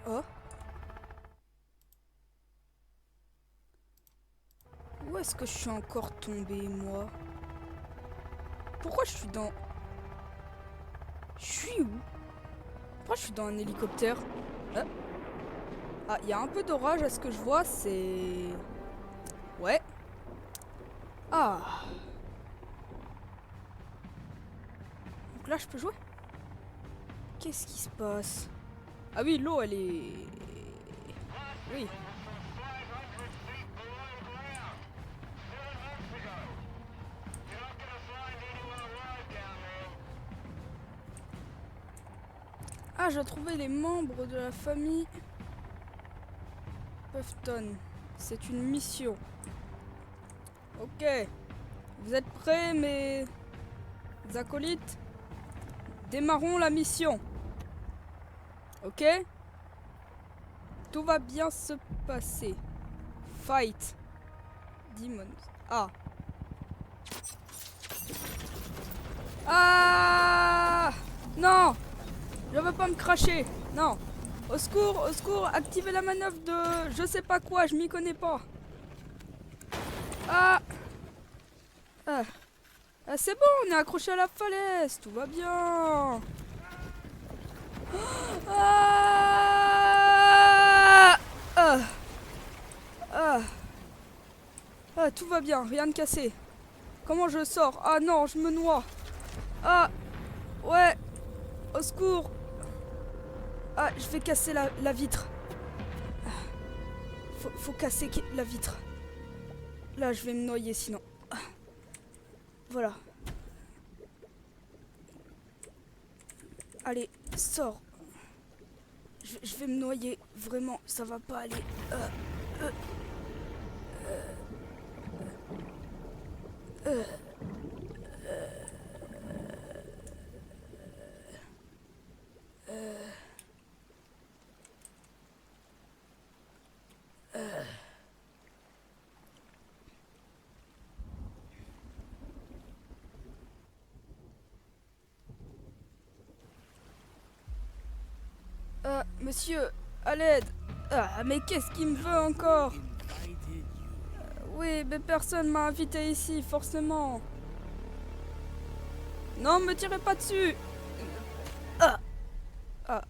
Oh, où est-ce que je suis encore tombé, moi? Pourquoi je suis dans... Je suis où? Pourquoi je suis dans un hélicoptère? Ah, ah, il y a un peu d'orage à ce que je vois, c'est... Ouais. Ah, donc là je peux jouer? Qu'est-ce qui se passe? Ah oui, l'eau elle est... Oui. Ah, j'ai trouvé les membres de la famille Puffton. C'est une mission. Ok. Vous êtes prêts, mes acolytes? Démarrons la mission. Ok? Tout va bien se passer. Fight. Demons. Ah. Ah! Non! Je veux pas me cracher. Non. Au secours, activez la manœuvre de je sais pas quoi, je m'y connais pas. Ah! Ah, ah, c'est bon, on est accroché à la falaise, tout va bien. Ah! Ah! Ah! Ah, tout va bien, rien de cassé. Comment je sors? Ah non, je me noie. Ah! Ouais! Au secours! Ah, je vais casser la vitre. Faut casser la vitre. Là, je vais me noyer sinon. Ah, voilà. Allez, sors. Je vais me noyer. Vraiment, ça va pas aller. Euh, euh, monsieur, à l'aide. Ah, mais qu'est-ce qu'il me veut encore? Oui, mais personne m'a invité ici, forcément. Non, me tirez pas dessus. Ah, ah,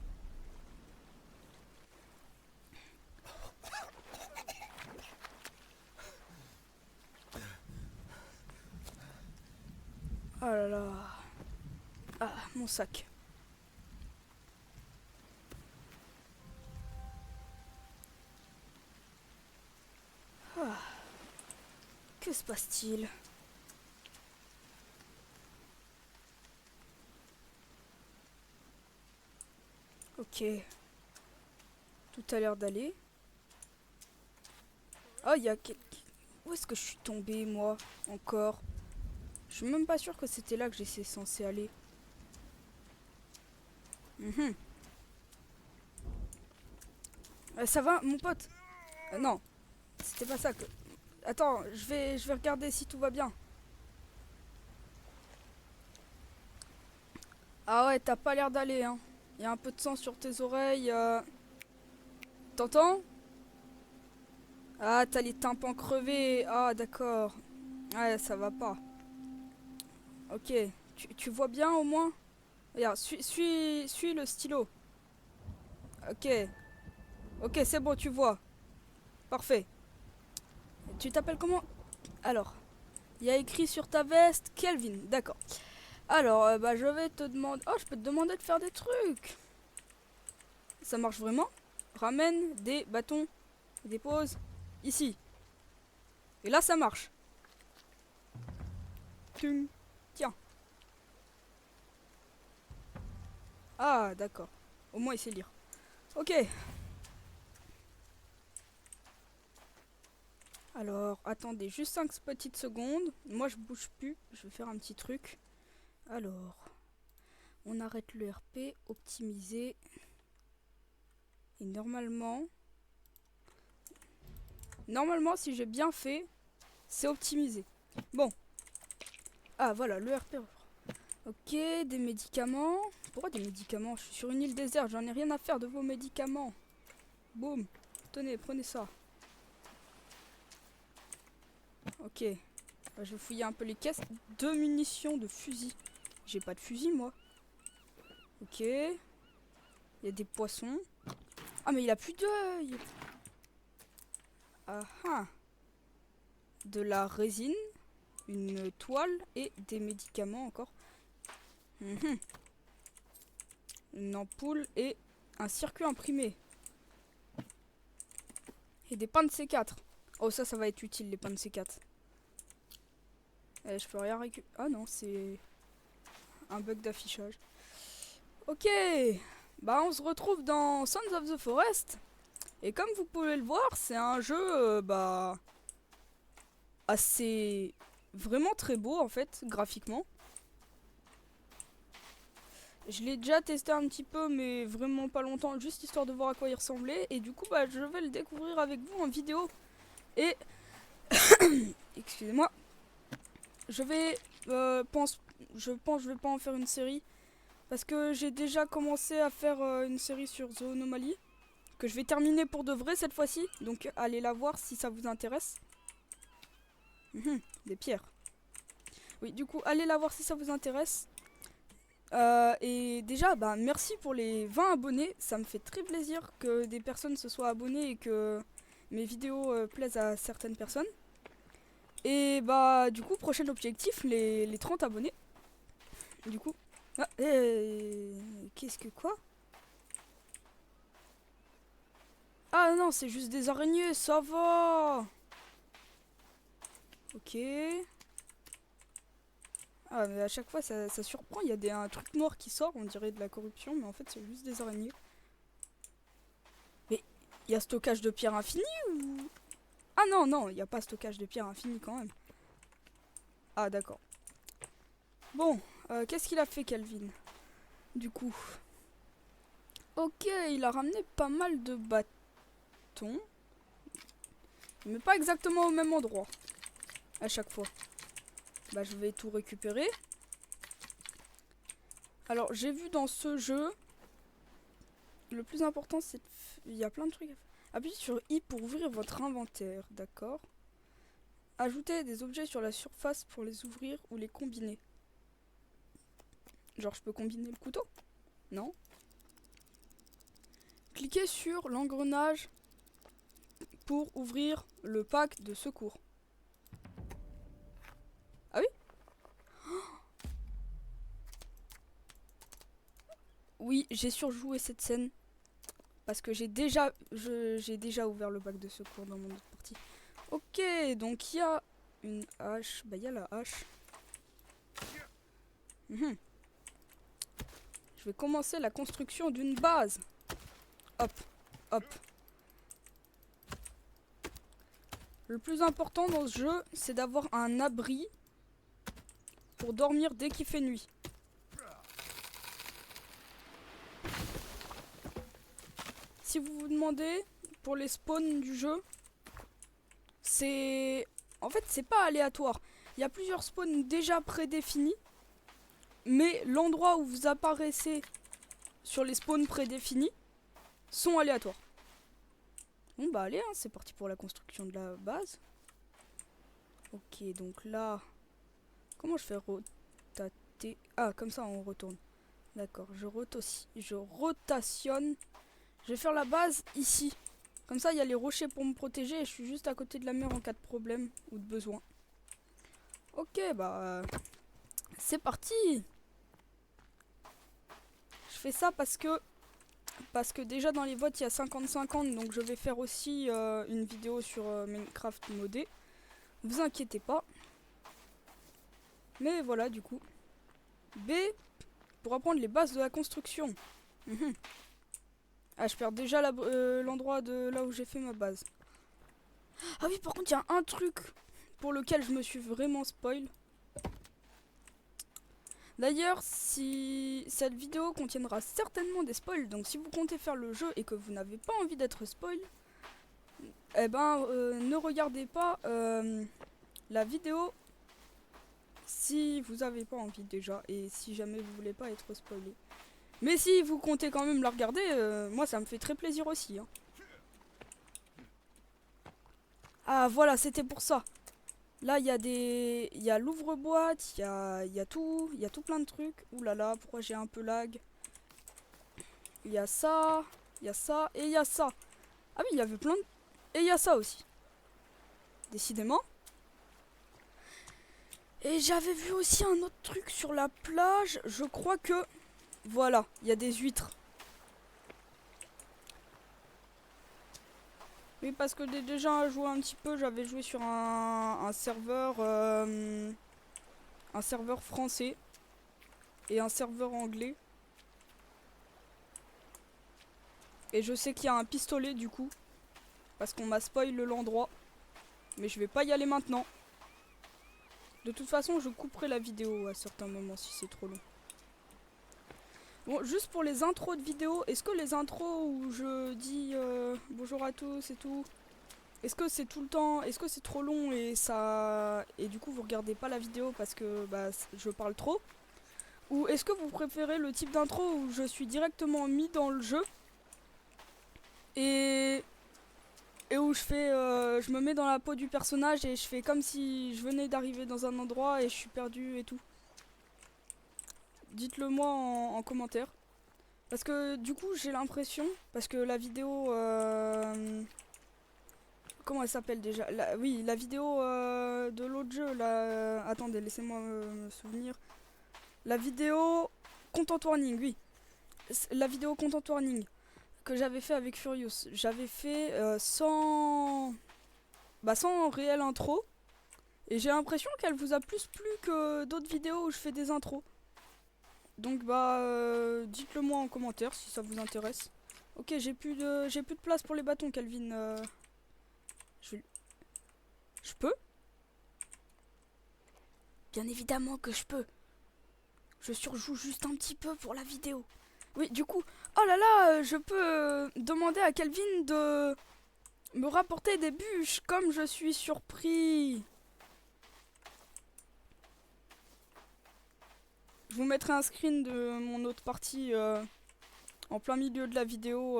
oh là là. Ah, mon sac. Ah, que se passe-t-il? Ok, tout a l'air d'aller. Oh, il y a... Où est-ce que je suis tombée, moi? Encore. Je suis même pas sûre que c'était là que j'étais censé aller. Mhm. Ça va, mon pote? Non, c'était pas ça que... Attends, je vais regarder si tout va bien. Ah ouais, t'as pas l'air d'aller, hein. Il y a un peu de sang sur tes oreilles. T'entends? Ah, t'as les tympans crevés. Ah, d'accord. Ouais, ça va pas. Ok. Tu vois bien au moins? Regarde, suis le stylo. Ok. Ok, c'est bon, tu vois. Parfait. Tu t'appelles comment? Alors, il y a écrit sur ta veste Kelvin. D'accord. Alors, bah, je vais te demander... Oh, je peux te demander de faire des trucs. Ça marche vraiment? Ramène des bâtons. Dépose. Ici. Et là, ça marche. Tung. Tiens. Ah, d'accord. Au moins, il sait lire. Ok. Alors, attendez juste 5 petites secondes. Moi, je bouge plus. Je vais faire un petit truc. Alors, on arrête le RP. Optimiser. Et normalement, si j'ai bien fait, c'est optimisé. Bon. Ah, voilà, le RP. Ok, des médicaments. Pourquoi des médicaments? Je suis sur une île déserte, j'en ai rien à faire de vos médicaments. Boum. Tenez, prenez ça. Ok. Je vais fouiller un peu les caisses. 2 munitions de fusil. J'ai pas de fusil, moi. Ok. Il y a des poissons. Ah, mais il a plus d'œil. Ah ah. De la résine. Une toile et des médicaments encore. Mhm. Une ampoule et un circuit imprimé. Et des pains de C4. Oh, ça va être utile, les pains de C4. Je peux rien récupérer. Ah non, c'est un bug d'affichage. Ok. Bah, on se retrouve dans Sons of the Forest. Et comme vous pouvez le voir, c'est un jeu, assez... vraiment très beau, en fait, graphiquement. Je l'ai déjà testé un petit peu, mais vraiment pas longtemps, juste histoire de voir à quoi il ressemblait. Et du coup, bah, je vais le découvrir avec vous en vidéo. Et... excusez-moi. Je vais... je pense que je vais pas en faire une série. Parce que j'ai déjà commencé à faire une série sur Zoonomaly. Que je vais terminer pour de vrai cette fois-ci. Donc allez la voir si ça vous intéresse. Des pierres. Oui, du coup, allez la voir si ça vous intéresse. Et déjà, bah, merci pour les 20 abonnés. Ça me fait très plaisir que des personnes se soient abonnées et que mes vidéos plaisent à certaines personnes. Et bah, du coup, prochain objectif, les 30 abonnés. Du coup... Ah, qu'est-ce que quoi? Ah non, c'est juste des araignées, ça va. Ok. Ah, mais à chaque fois, ça surprend. Il y a un truc noir qui sort, on dirait de la corruption, mais en fait, c'est juste des araignées. Mais il y a stockage de pierre infini ou... Ah non, non, il n'y a pas stockage de pierre infini quand même. Ah, d'accord. Bon, qu'est-ce qu'il a fait, Calvin? Du coup. Ok, il a ramené pas mal de bâtons. Mais pas exactement au même endroit. À chaque fois. Bah, je vais tout récupérer. Alors, j'ai vu dans ce jeu, le plus important, c'est... Il y a plein de trucs à faire. Appuyez sur I pour ouvrir votre inventaire, d'accord. Ajoutez des objets sur la surface pour les ouvrir ou les combiner. Genre, je peux combiner le couteau? Non. Cliquez sur l'engrenage pour ouvrir le pack de secours. Ah oui? Oui, j'ai surjoué cette scène. Parce que j'ai déjà ouvert le bac de secours dans mon autre partie. Ok, donc il y a une hache. Bah, il y a la hache. Je vais commencer la construction d'une base. Hop, hop. Le plus important dans ce jeu, c'est d'avoir un abri pour dormir dès qu'il fait nuit. Si vous vous demandez, pour les spawns du jeu, c'est... En fait, c'est pas aléatoire. Il y a plusieurs spawns déjà prédéfinis, mais l'endroit où vous apparaissez sur les spawns prédéfinis sont aléatoires. Bon bah allez, hein, c'est parti pour la construction de la base. Ok, donc là... Comment je fais rotater? Ah, comme ça on retourne. D'accord, je rotationne. Je vais faire la base ici. Comme ça, il y a les rochers pour me protéger et je suis juste à côté de la mer en cas de problème ou de besoin. Ok, bah... c'est parti. Je fais ça parce que déjà dans les votes, il y a 50-50. Donc je vais faire aussi une vidéo sur Minecraft modé. Vous inquiétez pas. Mais voilà, du coup. B, pour apprendre les bases de la construction. Ah, je perds déjà l'endroit de là où j'ai fait ma base. Ah oui, par contre, il y a un truc pour lequel je me suis vraiment spoil. D'ailleurs, si cette vidéo contiendra certainement des spoils, donc si vous comptez faire le jeu et que vous n'avez pas envie d'être spoil, eh ben, ne regardez pas la vidéo si vous n'avez pas envie déjà et si jamais vous voulez pas être spoilé. Mais si vous comptez quand même la regarder, moi ça me fait très plaisir aussi. Hein. Ah voilà, c'était pour ça. Là, il y a l'ouvre-boîte, il y a tout plein de trucs. Ouh là là, pourquoi j'ai un peu lag? Il y a ça, il y a ça, et il y a ça. Ah oui, il y avait plein de... Et il y a ça aussi. Décidément. Et j'avais vu aussi un autre truc sur la plage. Je crois que... Voilà, il y a des huîtres. Oui, parce que j'ai déjà joué un petit peu. J'avais joué sur un serveur français et un serveur anglais. Et je sais qu'il y a un pistolet du coup. Parce qu'on m'a spoil l'endroit. Mais je vais pas y aller maintenant. De toute façon, je couperai la vidéo à certains moments si c'est trop long. Bon, juste pour les intros de vidéo, est-ce que les intros où je dis bonjour à tous et tout, est-ce que c'est tout le temps, est-ce que c'est trop long et ça, et du coup vous regardez pas la vidéo parce que bah, je parle trop? Ou est-ce que vous préférez le type d'intro où je suis directement mis dans le jeu et, et où je me mets dans la peau du personnage et je fais comme si je venais d'arriver dans un endroit et je suis perdu et tout? Dites-le moi en commentaire. Parce que du coup j'ai l'impression, parce que la vidéo... comment elle s'appelle déjà oui, la vidéo de l'autre jeu, là... attendez, laissez-moi me souvenir. La vidéo Content Warning, oui. La vidéo Content Warning que j'avais fait avec Furious. J'avais fait sans... Bah, sans réelle intro. Et j'ai l'impression qu'elle vous a plus plu que d'autres vidéos où je fais des intros. Donc bah dites-le moi en commentaire si ça vous intéresse. Ok, j'ai plus de place pour les bâtons, Calvin. Je, je peux? Bien évidemment que je peux. Je surjoue juste un petit peu pour la vidéo. Oui, du coup, oh là là, je peux demander à Calvin de me rapporter des bûches comme je suis surpris. Je vous mettrai un screen de mon autre partie en plein milieu de la vidéo.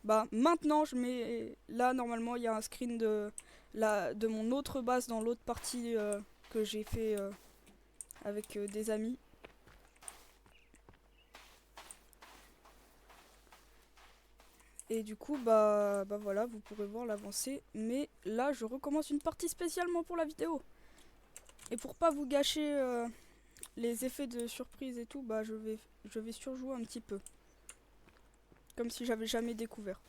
Bah maintenant je mets là normalement il y a un screen de mon autre base dans l'autre partie que j'ai fait avec des amis. Et du coup bah voilà, vous pourrez voir l'avancée. Mais là je recommence une partie spécialement pour la vidéo. Et pour pas vous gâcher les effets de surprise et tout, bah je vais surjouer un petit peu. Comme si j'avais jamais découvert.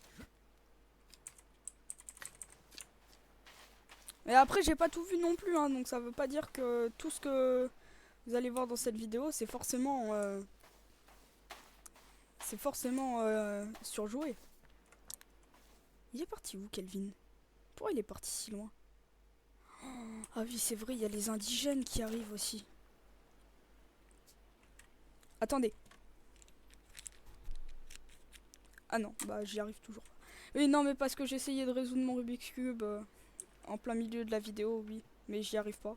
Et après j'ai pas tout vu non plus, hein, donc ça veut pas dire que tout ce que vous allez voir dans cette vidéo c'est forcément surjoué. Il est parti où, Kelvin? Pourquoi il est parti si loin? Ah oui, c'est vrai, il y a les indigènes qui arrivent aussi. Attendez. Ah non, bah j'y arrive toujours pas. Oui, non, mais parce que j'essayais de résoudre mon Rubik's Cube en plein milieu de la vidéo, oui. Mais j'y arrive pas.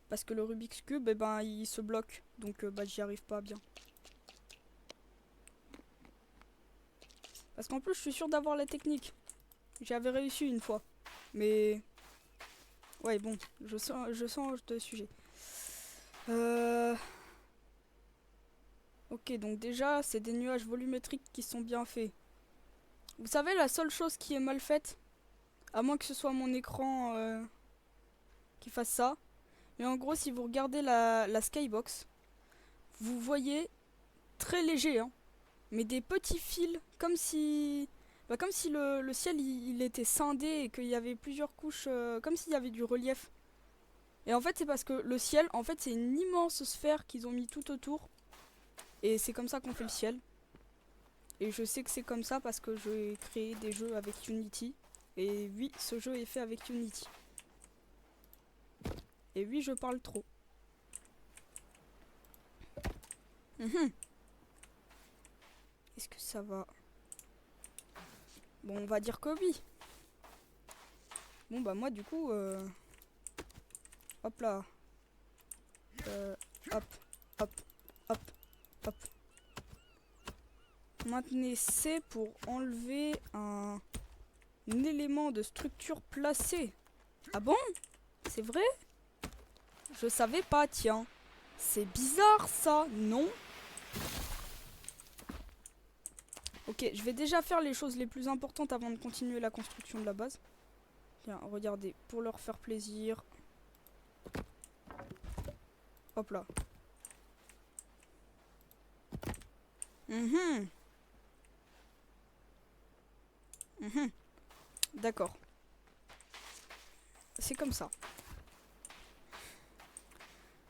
Parce que le Rubik's Cube, eh ben, il se bloque. Donc bah j'y arrive pas bien. Parce qu'en plus, je suis sûr d'avoir la technique. J'avais réussi une fois. Mais... ouais, bon, je sens le sujet. Ok, donc déjà, c'est des nuages volumétriques qui sont bien faits. Vous savez, la seule chose qui est mal faite, à moins que ce soit mon écran qui fasse ça, mais en gros, si vous regardez la skybox, vous voyez très léger, hein, mais des petits fils, comme si le ciel il était scindé et qu'il y avait plusieurs couches, comme s'il y avait du relief. Et en fait, c'est parce que le ciel, en fait, c'est une immense sphère qu'ils ont mis tout autour. Et c'est comme ça qu'on fait le ciel. Et je sais que c'est comme ça parce que j'ai créé des jeux avec Unity. Et oui, ce jeu est fait avec Unity. Et oui, je parle trop. Est-ce que ça va? Bon, on va dire que oui. Bon, bah moi, du coup... hop là. Hop, hop, hop, hop. Maintenez C pour enlever un élément de structure placé. Ah bon? C'est vrai? Je savais pas, tiens. C'est bizarre ça, non? Ok, je vais déjà faire les choses les plus importantes avant de continuer la construction de la base. Tiens, regardez, pour leur faire plaisir. Hop là. D'accord. C'est comme ça.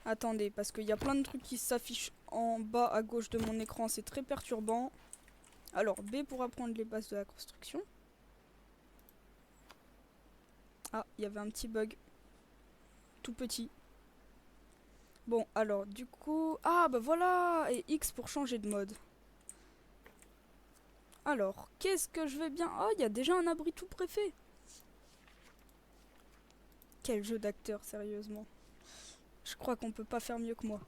Attendez, parce qu'il y a plein de trucs qui s'affichent en bas à gauche de mon écran, c'est très perturbant. Alors, B pour apprendre les bases de la construction. Ah, il y avait un petit bug. Tout petit. Bon, alors, du coup... Ah, bah voilà! Et X pour changer de mode. Alors, qu'est-ce que je vais bien... Oh, il y a déjà un abri tout préfet. Quel jeu d'acteur, sérieusement. Je crois qu'on peut pas faire mieux que moi.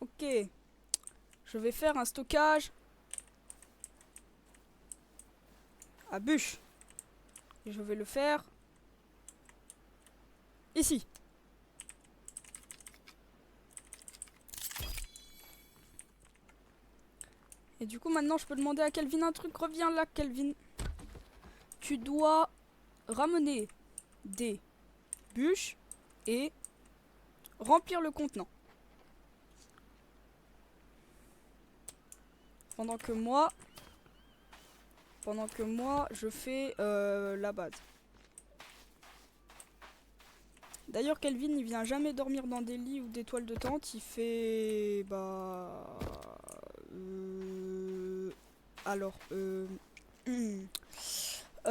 Ok. Je vais faire un stockage à bûche. Et je vais le faire ici. Et du coup, maintenant, je peux demander à Kelvin un truc. Reviens là, Kelvin. Tu dois ramener des bûches et remplir le contenant. Pendant que moi, je fais la base. D'ailleurs, Kelvin, il vient jamais dormir dans des lits ou des toiles de tente. Il fait... Bah... alors, et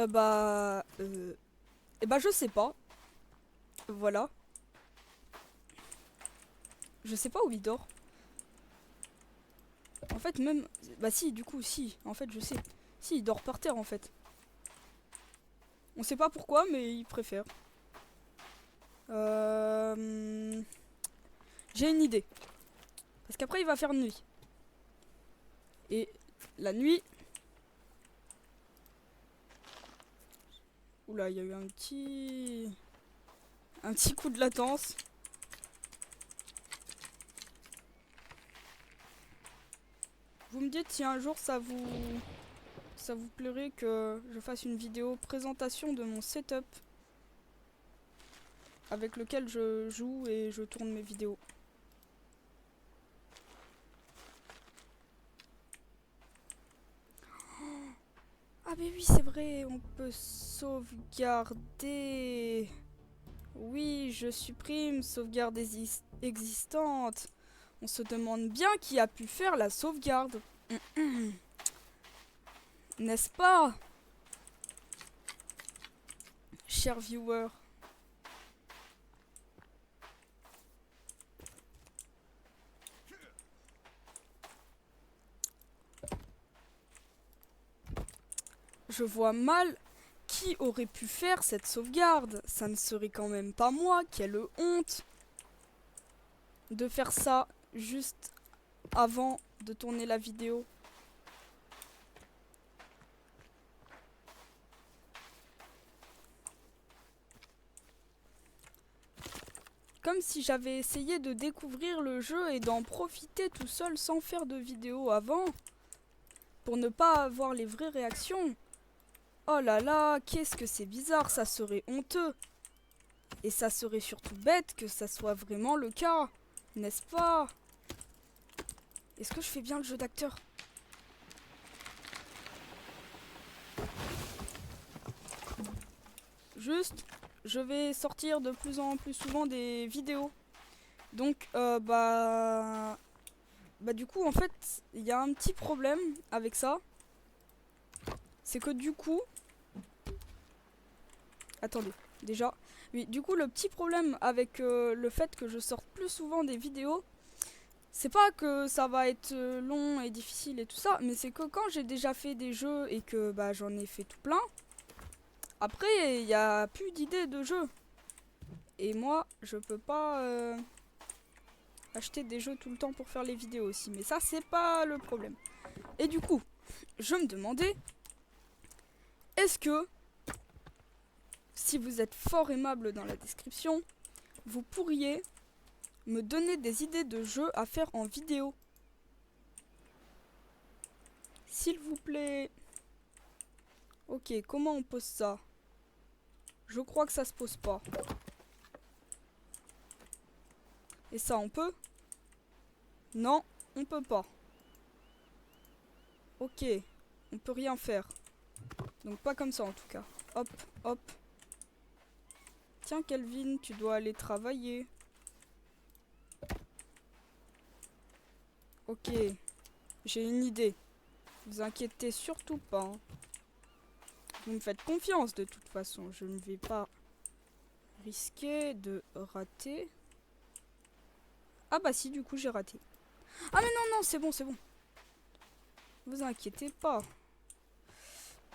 bah, je sais pas. Voilà. Je sais pas où il dort. En fait, même... Bah si, du coup, si. En fait, je sais. Si, il dort par terre, en fait. On sait pas pourquoi, mais il préfère. J'ai une idée. Parce qu'après, il va faire nuit. Et la nuit... Oula, il y a eu un petit coup de latence. Vous me dites si un jour ça vous plairait que je fasse une vidéo présentation de mon setup avec lequel je joue et je tourne mes vidéos. Ah mais oui, c'est vrai, on peut sauvegarder. Oui, je supprime sauvegarde existante. On se demande bien qui a pu faire la sauvegarde. N'est-ce pas, cher viewer? Je vois mal qui aurait pu faire cette sauvegarde. Ça ne serait quand même pas moi. Quelle honte de faire ça juste avant de tourner la vidéo. Comme si j'avais essayé de découvrir le jeu et d'en profiter tout seul sans faire de vidéo avant. Pour ne pas avoir les vraies réactions. Oh là là, qu'est-ce que c'est bizarre, ça serait honteux. Et ça serait surtout bête que ça soit vraiment le cas, n'est-ce pas? Est-ce que je fais bien le jeu d'acteur? Juste, je vais sortir de plus en plus souvent des vidéos. Donc, bah du coup, en fait, il y a un petit problème avec ça. C'est que du coup... Attendez, déjà... Oui, du coup, le petit problème avec le fait que je sorte plus souvent des vidéos, c'est pas que ça va être long et difficile et tout ça, mais c'est que quand j'ai déjà fait des jeux et que bah, j'en ai fait tout plein, après, il n'y a plus d'idées de jeux. Et moi, je peux pas acheter des jeux tout le temps pour faire les vidéos aussi. Mais ça, c'est pas le problème. Et du coup, je me demandais, est-ce que, si vous êtes fort aimable dans la description, vous pourriez me donner des idées de jeux à faire en vidéo? S'il vous plaît. Ok, comment on pose ça? Je crois que ça se pose pas. Et ça, on peut? Non, on peut pas. Ok, on peut rien faire. Donc pas comme ça en tout cas. Hop, hop. Tiens Kelvin, tu dois aller travailler. Ok, j'ai une idée. Vous inquiétez surtout pas. Hein. Vous me faites confiance de toute façon. Je ne vais pas risquer de rater. Ah bah si, du coup j'ai raté. Ah mais non, non, c'est bon, c'est bon. Vous inquiétez pas.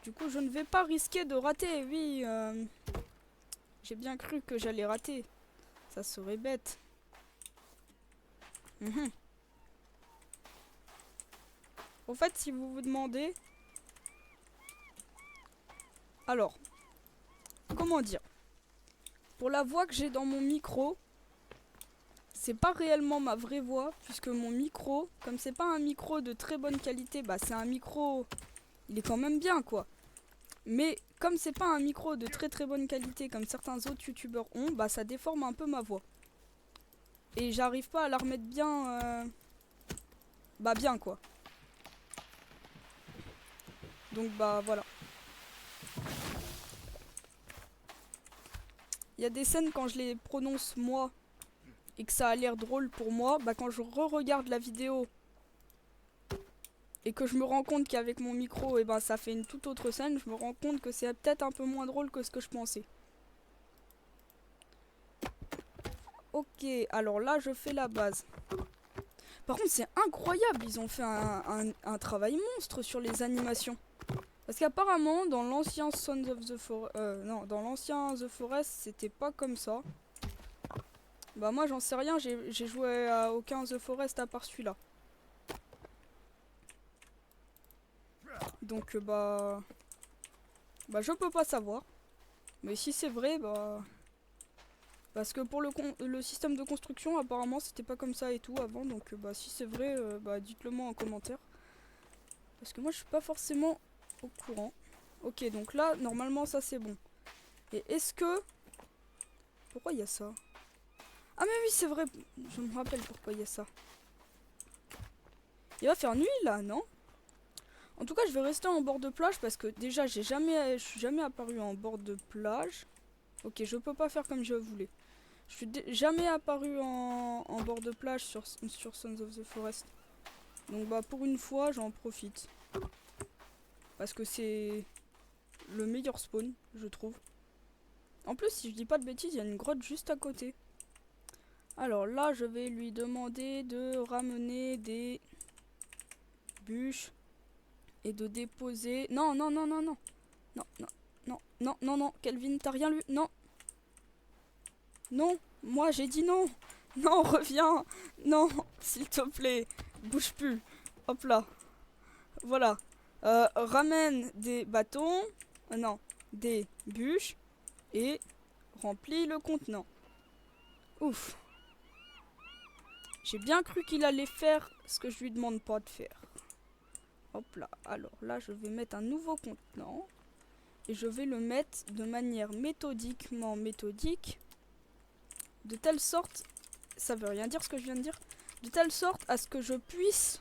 Du coup, je ne vais pas risquer de rater, oui. J'ai bien cru que j'allais rater. Ça serait bête. Au fait, si vous vous demandez... Alors, comment dire? Pour la voix que j'ai dans mon micro, c'est pas réellement ma vraie voix, puisque mon micro, comme c'est pas un micro de très bonne qualité, bah c'est un micro... Il est quand même bien, quoi. Mais comme c'est pas un micro de très très bonne qualité, comme certains autres youtubeurs ont, bah ça déforme un peu ma voix. Et j'arrive pas à la remettre bien... Bah bien, quoi. Donc bah voilà. Il y a des scènes quand je les prononce moi et que ça a l'air drôle pour moi, bah quand je re-regarde la vidéo et que je me rends compte qu'avec mon micro, et ben ça fait une toute autre scène, je me rends compte que c'est peut-être un peu moins drôle que ce que je pensais. Ok, alors là je fais la base. Par contre c'est incroyable, ils ont fait un travail monstre sur les animations. Parce qu'apparemment dans l'ancien Sons of the Forest, non, dans l'ancien The Forest c'était pas comme ça. Bah moi j'en sais rien, j'ai joué à aucun The Forest à part celui-là. Donc bah je peux pas savoir. Mais si c'est vrai, bah... Parce que pour le système de construction, apparemment c'était pas comme ça et tout avant. Donc bah si c'est vrai, bah dites-le moi en commentaire. Parce que moi je suis pas forcément au courant. Ok, donc là, normalement ça c'est bon. Et est-ce que... Pourquoi il y a ça? Ah mais oui c'est vrai, je me rappelle pourquoi il y a ça. Il va faire nuit là, non? En tout cas je vais rester en bord de plage parce que déjà je suis jamais apparu en bord de plage. Ok, je peux pas faire comme je voulais. Je suis jamais apparu en bord de plage sur Sons of the Forest. Donc bah pour une fois j'en profite. Parce que c'est le meilleur spawn, je trouve. En plus si je dis pas de bêtises, il y a une grotte juste à côté. Alors là je vais lui demander de ramener des bûches et de déposer... Non, non, non, non, non. Non, non, non, non, non, non. Kelvin, t'as rien lu? Non. Non, moi j'ai dit non. Non, reviens. Non, s'il te plaît. Bouge plus. Hop là. Voilà. Ramène des bâtons. Non, des bûches. Et remplis le contenant. Ouf. J'ai bien cru qu'il allait faire ce que je lui demande pas de faire. Hop là. Alors là, je vais mettre un nouveau contenant. Et je vais le mettre de manière méthodiquement méthodique. De telle sorte... Ça veut rien dire ce que je viens de dire. De telle sorte à ce que je puisse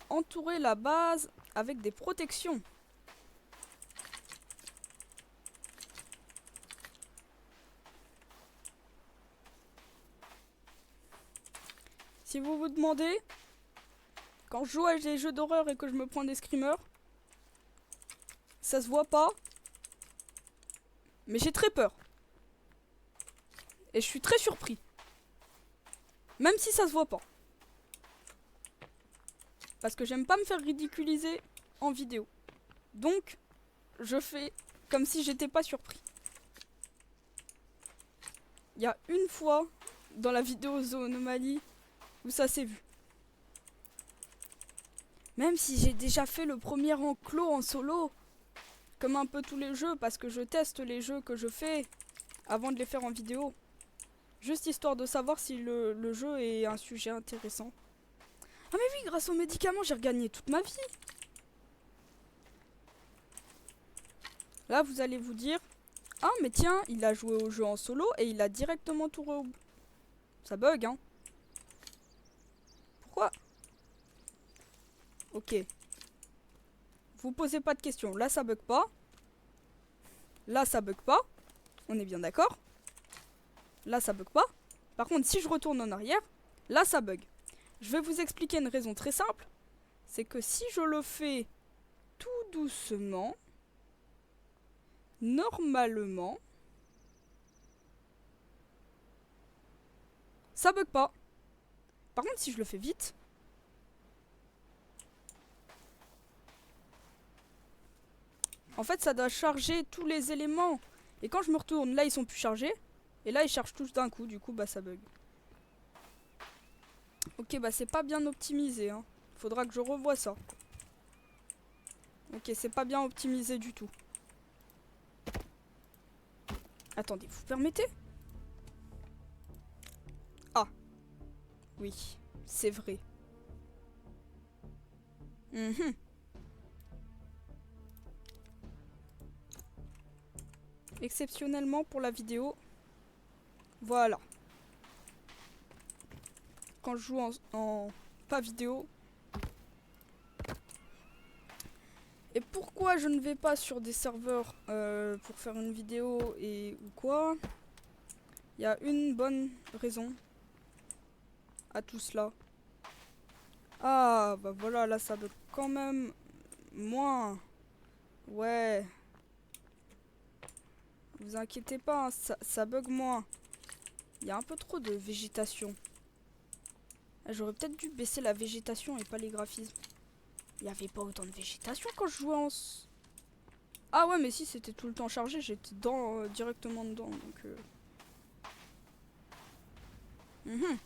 entourer la base avec des protections. Si vous vous demandez, quand je joue à des jeux d'horreur et que je me prends des screamers, ça se voit pas, mais j'ai très peur. Et je suis très surpris. Même si ça se voit pas. Parce que j'aime pas me faire ridiculiser en vidéo. Donc, je fais comme si j'étais pas surpris. Il y a une fois dans la vidéo Zoonomaly où ça s'est vu. Même si j'ai déjà fait le premier enclos en solo. Comme un peu tous les jeux, parce que je teste les jeux que je fais avant de les faire en vidéo. Juste histoire de savoir si le jeu est un sujet intéressant. Ah mais oui, grâce aux médicaments, j'ai regagné toute ma vie. Là, vous allez vous dire, ah mais tiens, il a joué au jeu en solo et il a directement tout re... Ça bug, hein. Pourquoi? Ok. Vous posez pas de questions. Là, ça bug pas. Là, ça bug pas. On est bien d'accord. Là, ça bug pas. Par contre, si je retourne en arrière, là, ça bug. Je vais vous expliquer une raison très simple. C'est que si je le fais tout doucement, normalement, ça bug pas. Par contre, si je le fais vite, en fait, ça doit charger tous les éléments. Et quand je me retourne, là, ils sont plus chargés. Et là, ils chargent tous d'un coup. Du coup, bah, ça bug. Ok, bah, c'est pas bien optimisé, hein. Faudra que je revoie ça. Ok, c'est pas bien optimisé du tout. Attendez, vous permettez? Ah. Oui, c'est vrai. Mhm. Exceptionnellement pour la vidéo. Voilà. Quand je joue en pas vidéo. Et pourquoi je ne vais pas sur des serveurs pour faire une vidéo et ou quoi? Il y a une bonne raison à tout cela. Ah bah voilà, là ça bug quand même moins. Ouais. Vous inquiétez pas, hein, ça bug moins. Il y a un peu trop de végétation. Ah, j'aurais peut-être dû baisser la végétation et pas les graphismes. Il n'y avait pas autant de végétation quand je jouais en... Ah ouais, mais si c'était tout le temps chargé, j'étais directement dedans. Donc mhm.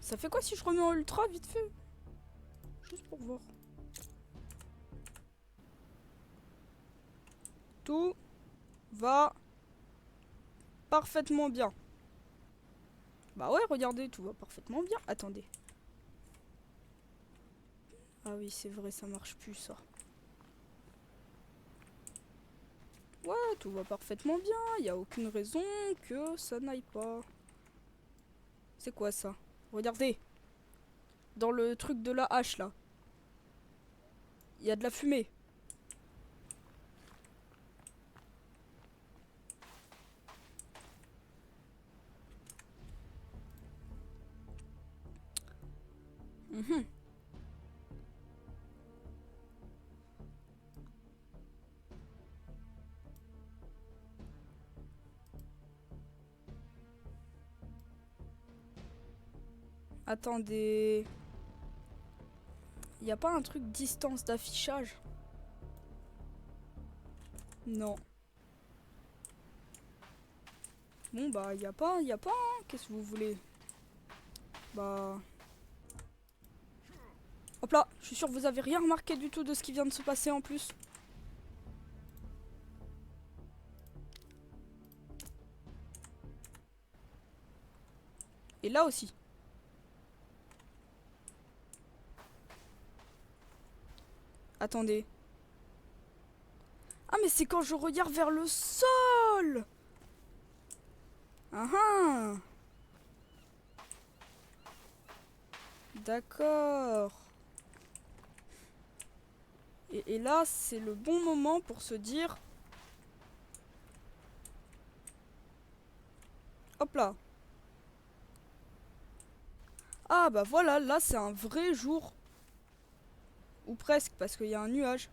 Ça fait quoi si je remets en ultra vite fait? Juste pour voir. Tout va parfaitement bien. Bah ouais, regardez, tout va parfaitement bien. Attendez. Ah oui, c'est vrai, ça marche plus ça. Ouais, tout va parfaitement bien. Il n'y a aucune raison que ça n'aille pas. C'est quoi ça? Regardez. Dans le truc de la hache là. Il y a de la fumée. Mhm. Attendez. Il n'y a pas un truc distance d'affichage? Non. Bon bah y a pas, hein. Qu'est-ce que vous voulez? Bah... Hop là, je suis sûr que vous avez rien remarqué du tout de ce qui vient de se passer en plus. Et là aussi. Attendez. Ah mais c'est quand je regarde vers le sol. Ah ah. D'accord. Et là, c'est le bon moment pour se dire... Hop là. Ah bah voilà, là c'est un vrai jour. Ou presque, parce qu'il y a un nuage.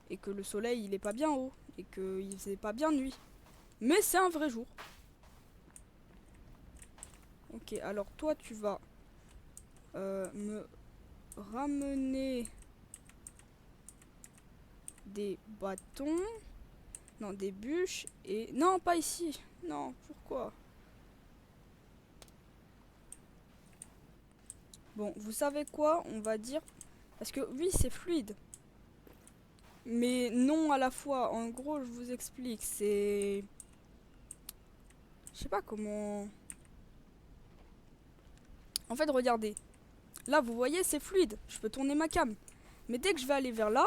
Et que le soleil, il est pas bien haut. Et qu'il faisait pas bien nuit. Mais c'est un vrai jour. Ok, alors toi, tu vas me ramener des bâtons. Non, des bûches et... Non, pas ici. Non, pourquoi? Bon, vous savez quoi? On va dire... Parce que oui, c'est fluide. Mais non à la fois. En gros, je vous explique. C'est... Je sais pas comment... En fait, regardez. Là, vous voyez, c'est fluide. Je peux tourner ma cam. Mais dès que je vais aller vers là...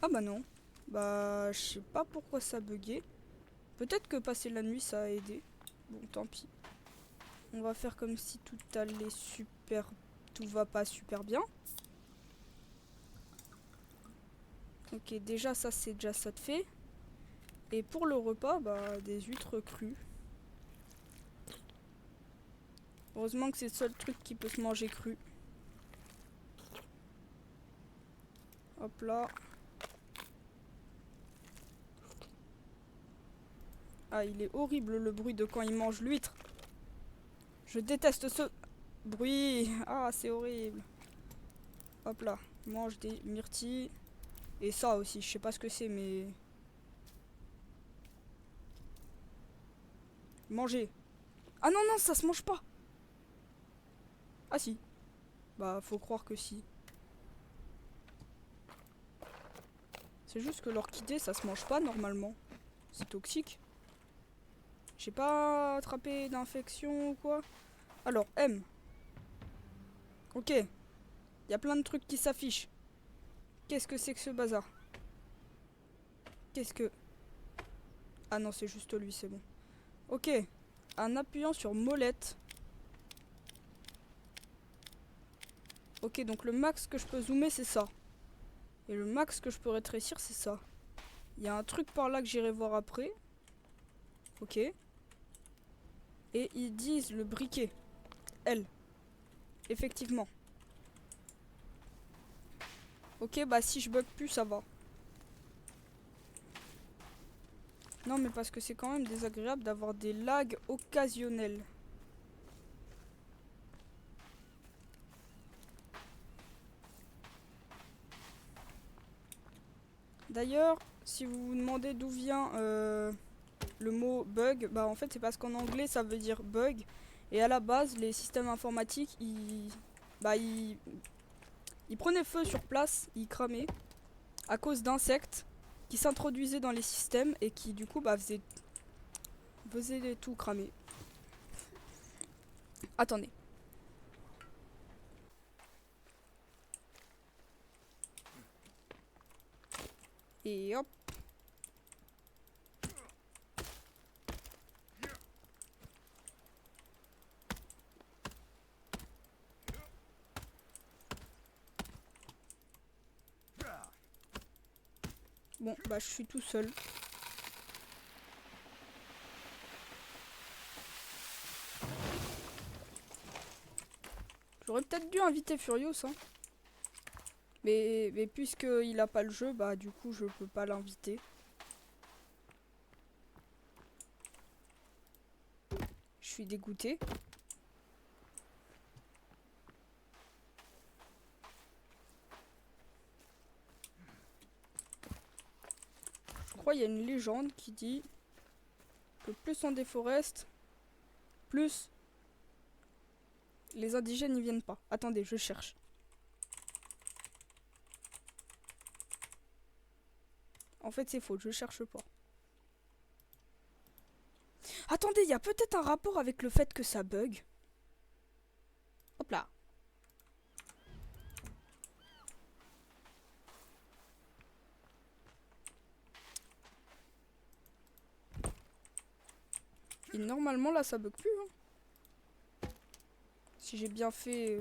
Ah bah non. Bah, je sais pas pourquoi ça buguait. Peut-être que passer la nuit, ça a aidé. Bon, tant pis. On va faire comme si tout allait super... Tout va pas super bien. Ok, déjà ça, c'est déjà ça de fait. Et pour le repas, bah, des huîtres crues. Heureusement que c'est le seul truc qui peut se manger cru. Hop là. Ah, il est horrible le bruit de quand il mange l'huître. Je déteste ce bruit. Ah, c'est horrible. Hop là. Mange des myrtilles. Et ça aussi, je sais pas ce que c'est, mais... Manger. Ah non, non, ça se mange pas. Ah si. Bah, faut croire que si. C'est juste que l'orchidée, ça se mange pas normalement. C'est toxique. J'ai pas attrapé d'infection ou quoi. Alors, M. Ok. Il y a plein de trucs qui s'affichent. Qu'est-ce que c'est que ce bazar? Qu'est-ce que... Ah non, c'est juste lui, c'est bon. Ok. En appuyant sur molette. Ok, donc le max que je peux zoomer, c'est ça. Et le max que je peux rétrécir, c'est ça. Il y a un truc par là que j'irai voir après. Ok. Et ils disent le briquet. L. Effectivement. Ok, bah si je bug plus, ça va. Non, mais parce que c'est quand même désagréable d'avoir des lags occasionnels. D'ailleurs, si vous vous demandez d'où vient le mot bug, bah en fait c'est parce qu'en anglais ça veut dire bug. Et à la base, les systèmes informatiques, ils prenaient feu sur place, ils cramaient à cause d'insectes qui s'introduisaient dans les systèmes et qui du coup faisaient tout cramer. Attendez. Et hop. Bon, bah je suis tout seul. J'aurais peut-être dû inviter Furious, hein. Mais puisqu'il a pas le jeu, bah du coup je peux pas l'inviter. Je suis dégoûtée. Je crois qu'il y a une légende qui dit que plus on déforeste, plus les indigènes n'y viennent pas. Attendez, je cherche. En fait, c'est faux, je cherche pas. Attendez, il y a peut-être un rapport avec le fait que ça bug. Hop là. Et normalement, là, ça bug plus. Hein. Si j'ai bien fait...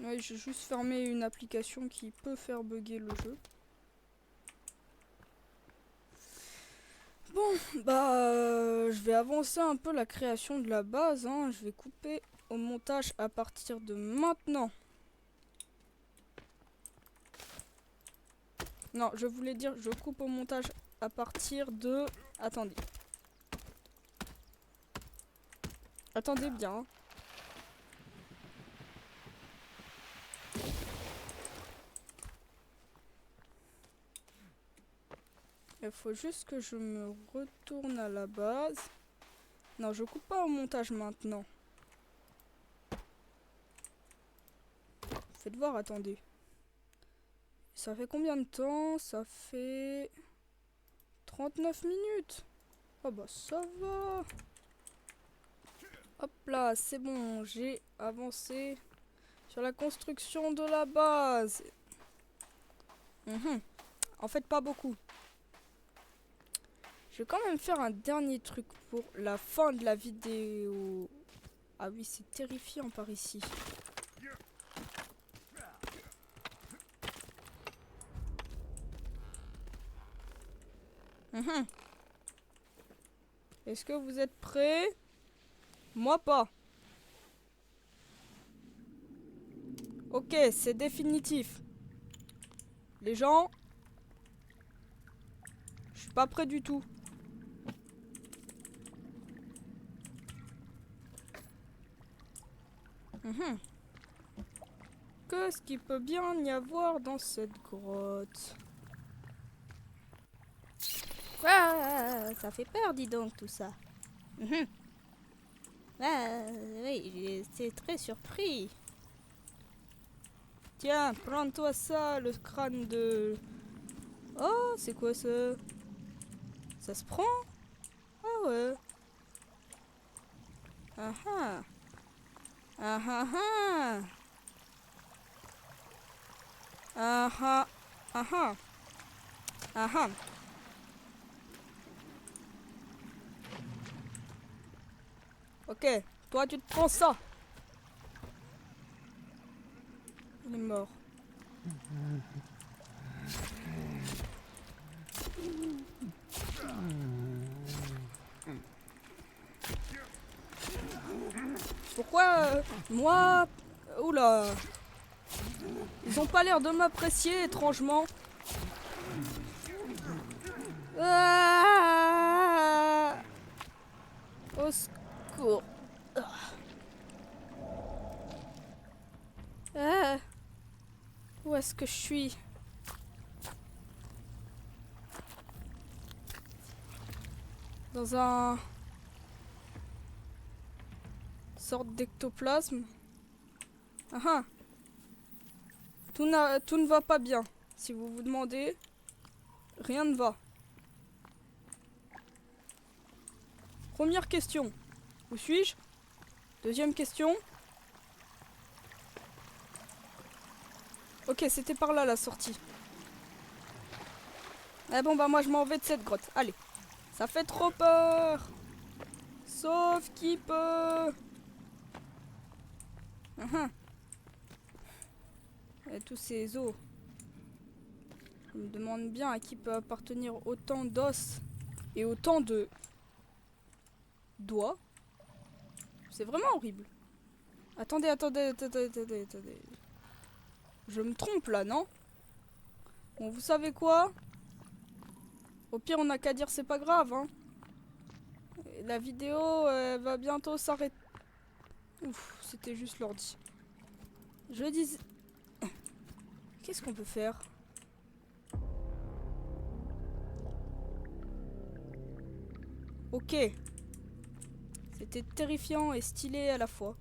Ouais, j'ai juste fermé une application qui peut faire bugger le jeu. Bon, bah, je vais avancer un peu la création de la base. Hein. Je vais couper au montage à partir de maintenant. Non, je voulais dire, je coupe au montage à partir de... Attendez. Attendez bien. Hein. Il faut juste que je me retourne à la base. Non, je coupe pas au montage maintenant. Faites voir, attendez. Ça fait combien de temps? Ça fait 39 minutes. Oh bah ça va. Hop là, c'est bon, j'ai avancé sur la construction de la base. En fait, pas beaucoup. Je vais quand même faire un dernier truc pour la fin de la vidéo. Ah oui, c'est terrifiant par ici. Est-ce que vous êtes prêts? Moi pas. Ok, c'est définitif. Les gens, je suis pas prêt du tout. Qu'est-ce qu'il peut bien y avoir dans cette grotte? Ah, ça fait peur, dis donc, tout ça. Ah, oui, j'étais très surpris. Tiens, prends-toi ça, le crâne de... Oh, c'est quoi ça? Ça se prend? Ah ouais. Ah ah. Ah ah ah. Ah ah. Ah ah. Ah ah. Ok, toi tu te prends ça. Il est mort. Pourquoi moi... Oula. Ils ont pas l'air de m'apprécier étrangement. Ah, au secours. Ah, où est-ce que je suis? Dans un... sorte d'ectoplasme. Ah ah. Tout ne va pas bien. Si vous vous demandez, rien ne va. Première question. Où suis-je? Deuxième question. Ok, c'était par là la sortie. Ah bon, bah moi je m'en vais de cette grotte. Allez. Ça fait trop peur. Sauf qui peut. Et tous ces os. Je me demande bien à qui peut appartenir autant d'os et autant de doigts. C'est vraiment horrible. Attendez. Je me trompe là, non? Bon, vous savez quoi? Au pire, on n'a qu'à dire c'est pas grave, hein. La vidéo va bientôt s'arrêter. Ouf, c'était juste l'ordi. Je dis... Qu'est-ce qu'on peut faire? Ok. C'était terrifiant et stylé à la fois.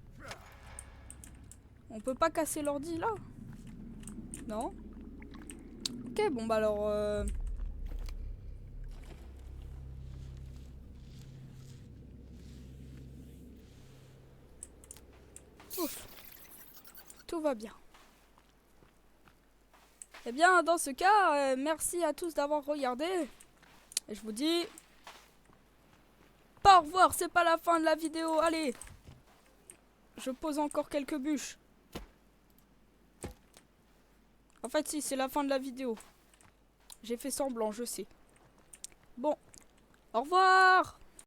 On peut pas casser l'ordi là? Non? Ok, bon bah alors... Ouf. Tout va bien. Eh bien, dans ce cas, merci à tous d'avoir regardé. Et je vous dis... Pas au revoir, c'est pas la fin de la vidéo, allez. Je pose encore quelques bûches. En fait, si, c'est la fin de la vidéo. J'ai fait semblant, je sais. Bon, au revoir.